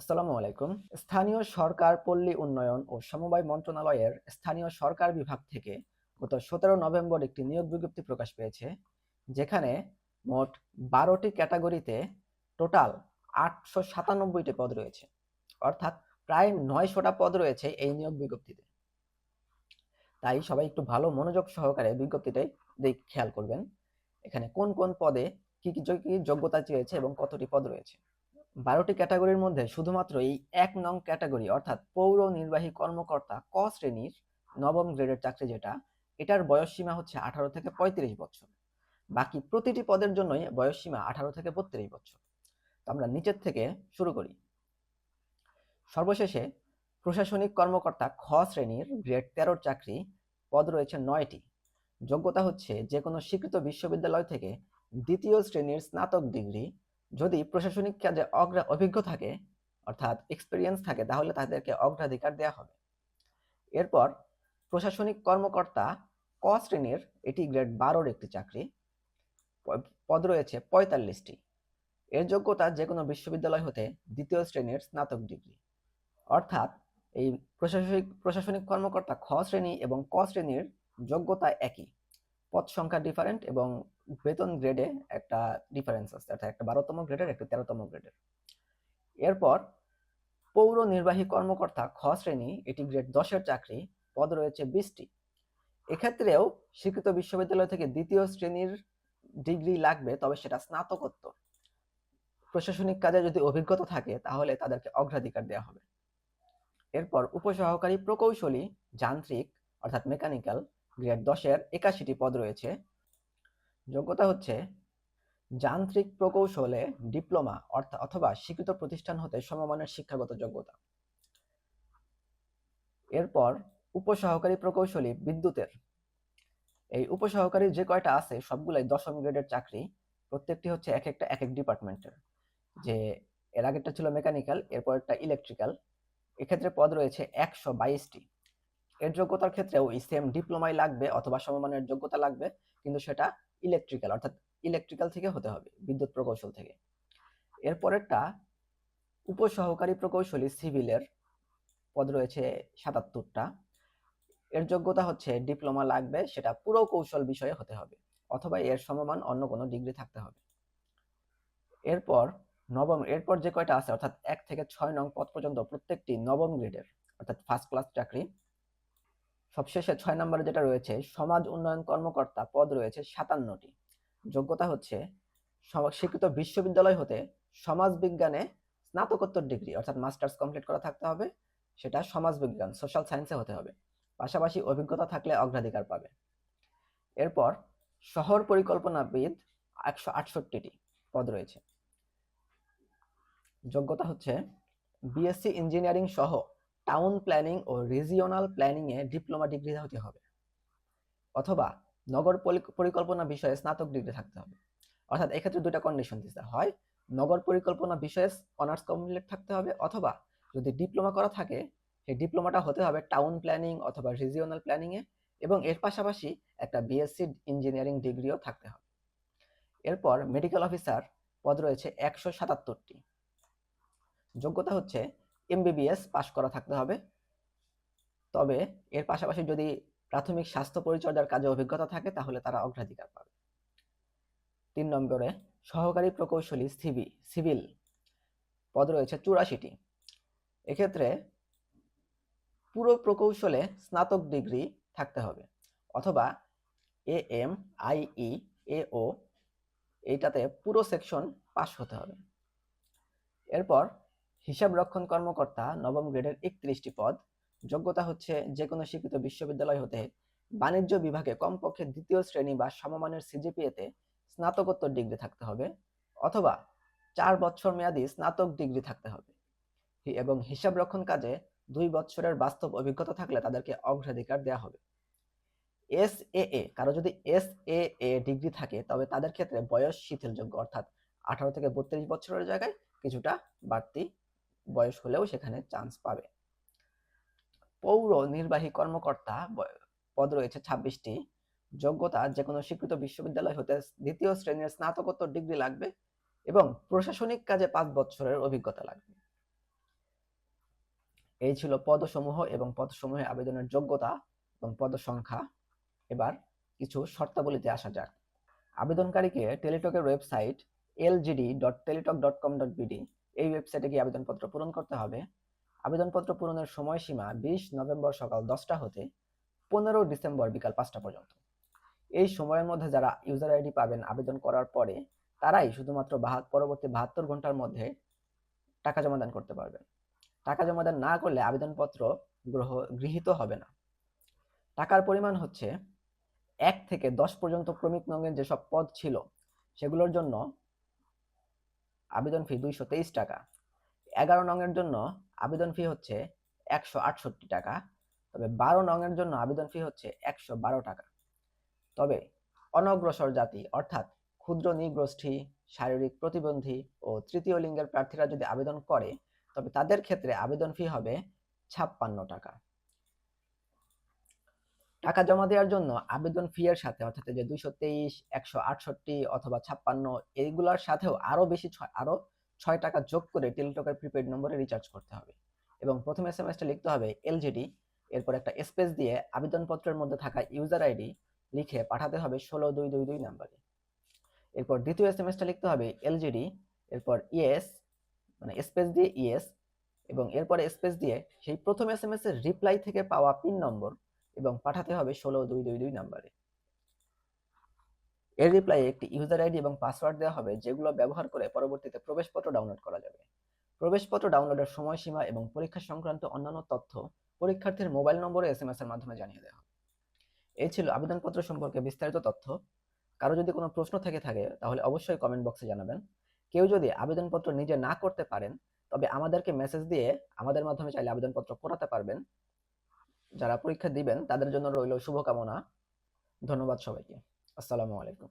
আসসালামু আলাইকুম। স্থানীয় সরকার, পল্লী উন্নয়ন ও সমবায় মন্ত্রণালয়ের স্থানীয় সরকার বিভাগ থেকে গত 17 নভেম্বর একটি নিয়োগ বিজ্ঞপ্তি প্রকাশ পেয়েছে, যেখানে মোট 12টি ক্যাটাগরিতে টোটাল 897টি পদ রয়েছে। অর্থাৎ প্রায় 900টা পদ রয়েছে এই নিয়োগ বিজ্ঞপ্তিতে। তাই সবাই একটু ভালো মনোযোগ সহকারে বিজ্ঞপ্তিটাই খেয়াল করবেন। এখানে কোন কোন পদে কি যোগ্যতা চেয়েছে এবং কতটি পদ রয়েছে। 12টি ক্যাটাগরির মধ্যে শুধুমাত্র এই 1 নং ক্যাটাগরি অর্থাৎ পৌর নির্বাহী কর্মকর্তা ক শ্রেণীর নবম গ্রেডের চাকরি যেটা, এটার বয়সসীমা হচ্ছে 18 থেকে 35 বছর। বাকি প্রতিটি পদের জন্যই বয়সসীমা 18 থেকে 32 বছর। তো আমরা নিচের থেকে শুরু করি। সর্বশেষে প্রশাসনিক কর্মকর্তা খ শ্রেণীর গ্রেড 13 চাকরি, পদ রয়েছে 9টি। যোগ্যতা হচ্ছে যে কোনো স্বীকৃত বিশ্ববিদ্যালয় থেকে দ্বিতীয় শ্রেণীর স্নাতক ডিগ্রি। যদি প্রশাসনিক কাজে অভিজ্ঞ থাকে অর্থাৎ এক্সপিরিয়েন্স থাকে তাহলে তাদেরকে অগ্রাধিকার দেওয়া হবে। এরপর প্রশাসনিক কর্মকর্তা ক শ্রেণীর, এটি গ্রেড 12-র একটি চাকরি, পদ রয়েছে 45টি। এর যোগ্যতা যে কোনো বিশ্ববিদ্যালয় হতে দ্বিতীয় শ্রেণীর স্নাতক ডিগ্রি। অর্থাৎ এই প্রশাসনিক কর্মকর্তা খ শ্রেণী এবং ক শ্রেণীর যোগ্যতা একই, পদ সংখ্যা ডিফারেন্ট এবং বেতন গ্রেডে একটা ডিফারেন্স আছে, অর্থাৎ একটা 12তম গ্রেডের একটা 13তম গ্রেডের। এরপর পৌর নির্বাহী কর্মকর্তা খ শ্রেণী, এটি গ্রেড 10-এর চাকরি, পদ রয়েছে 20টি। এক্ষেত্রেও স্বীকৃত বিশ্ববিদ্যালয় থেকে দ্বিতীয় শ্রেণীর ডিগ্রি লাগবে, তবে সেটা স্নাতকোত্তর। প্রশাসনিক কাজে যদি অভিজ্ঞতা থাকে তাহলে তাদেরকে অগ্রাধিকার দেওয়া হবে। এরপর উপসহকারী প্রকৌশলী যান্ত্রিক অর্থাৎ মেকানিক্যাল, গ্রেড 10-এর 81টি পদ রয়েছে। যোগ্যতা হচ্ছে যান্ত্রিক প্রকৌশলে ডিপ্লোমা অথবা স্বীকৃত প্রতিষ্ঠান হতে সমমানের শিক্ষাগত যোগ্যতা। এরপর উপসহকারী প্রকৌশলী বিদ্যুতের, এই উপসহকারী যে কয়টা আছে সবগুলাই 10ম গ্রেডের চাকরি, প্রত্যেকটি হচ্ছে এক এক ডিপার্টমেন্টের। যে এর আগেরটা ছিল মেকানিক্যাল, এরপর একটা ইলেকট্রিক্যাল। এক্ষেত্রে পদ রয়েছে 122টি। এর যোগ্যতার ক্ষেত্রেও এই সেম ডিপ্লোমাই লাগবে অথবা সমমানের যোগ্যতা লাগবে, কিন্তু সেটা ইলেকট্রিক্যাল অর্থাৎ ইলেকট্রিক্যাল থেকে হতে হবে, বিদ্যুৎ প্রকৌশল থেকে। এরপরেরটা উপসহকারী প্রকৌশলী সিভিলের, পদ রয়েছে 77টা। এর যোগ্যতা হচ্ছে ডিপ্লোমা লাগবে, সেটা পুরো কৌশল বিষয়ে হতে হবে অথবা এর সমমান অন্য কোনো ডিগ্রি থাকতে হবে। এরপর যে কয়টা আছে অর্থাৎ 1 থেকে 6 নং পদ পর্যন্ত প্রত্যেকটি নবম গ্রেডের অর্থাৎ ফার্স্ট ক্লাস চাকরি। সবশেষে 6 নম্বরে যেটা রয়েছে সমাজ উন্নয়ন কর্মকর্তা, পদ রয়েছে 57টি। যোগ্যতা হচ্ছে স্বীকৃত বিশ্ববিদ্যালয় হতে সমাজ বিজ্ঞানে স্নাতকোত্তর ডিগ্রি অর্থাৎ মাস্টার্স কমপ্লিট করা থাকতে হবে, সেটা সমাজ বিজ্ঞান সোশ্যাল সায়েন্সে হতে হবে। পাশাপাশি অভিজ্ঞতা থাকলে অগ্রাধিকার পাবে। এরপর শহর পরিকল্পনাবিদ 168টি পদ রয়েছে। যোগ্যতা হচ্ছে বিএসসি ইঞ্জিনিয়ারিং সহ টাউন প্ল্যানিং ও রিজিওনাল প্ল্যানিং এ ডিপ্লোমা ডিগ্রি হতে হবে অথবা নগর পরিকল্পনা বিষয়ে স্নাতক ডিগ্রি থাকতে হবে। অর্থাৎ এক্ষেত্রে দুইটা কন্ডিশন দিতে হয়, নগর পরিকল্পনা বিষয়ে অনার্স কমপ্লিট থাকতে হবে অথবা যদি ডিপ্লোমা করা থাকে সেই ডিপ্লোমাটা হতে হবে টাউন প্ল্যানিং অথবা রিজিওনাল প্ল্যানিং এ, এবং এর পাশাপাশি একটা বিএসসি ইঞ্জিনিয়ারিং ডিগ্রিও থাকতে হবে। এরপর মেডিকেল অফিসার, পদ রয়েছে 177টি। যোগ্যতা হচ্ছে এমবিবিএস পাশ করা থাকতে হবে, তবে এর পাশাপাশি যদি প্রাথমিক স্বাস্থ্য পরিচর্যার কাজে অভিজ্ঞতা থাকে তাহলে তারা অগ্রাধিকার পাবে। 3 নম্বরে সহকারী প্রকৌশলী সিভিল, পদ রয়েছে 84টি। এক্ষেত্রে পুরো প্রকৌশলে স্নাতক ডিগ্রি থাকতে হবে অথবা এএম, আইই, এও এইটাতে পুরো সেকশন পাশ হতে হবে। এরপর হিসাব রক্ষণ কর্মকর্তা নবম গ্রেডের 31টি পদ। যোগ্যতা হচ্ছে যে কোনো স্বীকৃত বিশ্ববিদ্যালয় হতে বাণিজ্য বিভাগে কমপক্ষে দ্বিতীয় শ্রেণী বা সমমানের সিজিপিএতে স্নাতকোত্তর ডিগ্রি থাকতে হবে অথবা 4 বছর মেয়াদী স্নাতক ডিগ্রি থাকতে হবে, এবং হিসাব রক্ষণ কাজে 2 বছরের বাস্তব অভিজ্ঞতা থাকলে তাদেরকে অগ্রাধিকার দেওয়া হবে। এসএএ, কারো যদি এসএএ ডিগ্রি থাকে তবে তাদের ক্ষেত্রে বয়স শিথিলযোগ্য, অর্থাৎ 18 থেকে 32 বছরের জায়গায় কিছুটা বাড়তি বয়স হলেও সেখানে চান্স পাবে। পৌর নির্বাহী কর্মকর্তা, পদ রয়েছে 26টি। যোগ্যতা যে কোনো স্বীকৃত বিশ্ববিদ্যালয় হতে দ্বিতীয় শ্রেণীর স্নাতকোত্তর ডিগ্রি লাগবে এবং প্রশাসনিক কাজে 5 বছরের অভিজ্ঞতা লাগবে। এই ছিল পদসমূহ এবং পদসমূহে আবেদনের যোগ্যতা এবং পদ সংখ্যা। এবার কিছু শর্তাবলীতে আসা যাক। আবেদনকারীকে টেলিটকের ওয়েবসাইট lgd.teletalk.com.bd এই ওয়েবসাইটে গিয়ে আবেদনপত্র পূরণ করতে হবে। আবেদনপত্র পূরণের সময়সীমা 20 নভেম্বর সকাল 10টা হতে 15 ডিসেম্বর বিকাল 5টা পর্যন্ত। এই সময়ের মধ্যে যারা ইউজার আইডি পাবেন আবেদন করার পরে, তারাই শুধুমাত্র পরবর্তী 72 ঘন্টার মধ্যে টাকা জমা দান করতে পারবেন। টাকা জমা দান না করলে আবেদনপত্র গৃহীত হবে না। টাকার পরিমাণ হচ্ছে 1 থেকে 10 পর্যন্ত ক্রমিক নঙের যেসব পদ ছিল সেগুলোর জন্য আবেদন ফি 223 টাকা। 11 নঙের জন্য আবেদন ফি হচ্ছে 168 টাকা। তবে 12 নঙের জন্য আবেদন ফি হচ্ছে 112 টাকা। তবে অনগ্রসর জাতি অর্থাৎ ক্ষুদ্র নৃগোষ্ঠী, শারীরিক প্রতিবন্ধী ও তৃতীয় লিঙ্গের প্রার্থীরা যদি আবেদন করে তবে তাদের ক্ষেত্রে আবেদন ফি হবে 56 টাকা। টাকা জমা দেওয়ার জন্য আবেদন ফি এর সাথে অর্থাৎ যে 223, 168 অথবা 56 এইগুলোর সাথেও আরো 6 টাকা যোগ করে টেলিটকের প্রিপেড নম্বরে রিচার্জ করতে হবে এবং প্রথম এসএমএসটা লিখতে হবে এলজিডি, এরপর একটা স্পেস দিয়ে আবেদনপত্রের মধ্যে থাকা ইউজার আইডি লিখে পাঠাতে হবে 16222 নাম্বারে। এরপর দ্বিতীয় এসএমএসটা লিখতে হবে এলজিডি, এরপর ইএস মানে স্পেস দিয়ে ইএস এবং এরপরে স্পেস দিয়ে সেই প্রথম এসএমএস এর রিপ্লাই থেকে পাওয়া পিন নম্বর এবং পাঠাতে হবে 16222 নাম্বারে। এর রিপ্লাইয়ে একটি ইউজার আইডি এবং পাসওয়ার্ড দেওয়া হবে যেগুলো ব্যবহার করে পরবর্তীতে প্রবেশপত্র ডাউনলোড করা যাবে। প্রবেশপত্র ডাউনলোডের সময়সীমা এবং পরীক্ষা সংক্রান্ত অন্যান্য তথ্য পরীক্ষার্থীর মোবাইল নম্বরে এসএমএস এর মাধ্যমে জানিয়ে দেওয়া হবে। এই ছিল আবেদনপত্র সম্পর্কে বিস্তারিত তথ্য। কারো যদি কোনো প্রশ্ন থেকে থাকে তাহলে অবশ্যই কমেন্ট বক্সে জানাবেন। কেউ যদি আবেদনপত্র নিজে না করতে পারেন তবে আমাদেরকে মেসেজ দিয়ে আমাদের মাধ্যমে চাইলে আবেদনপত্র করাতে পারবেন। যারা পরীক্ষা দিবেন তাদের জন্য রইল শুভকামনা। ধন্যবাদ সবাইকে। আসসালামু আলাইকুম।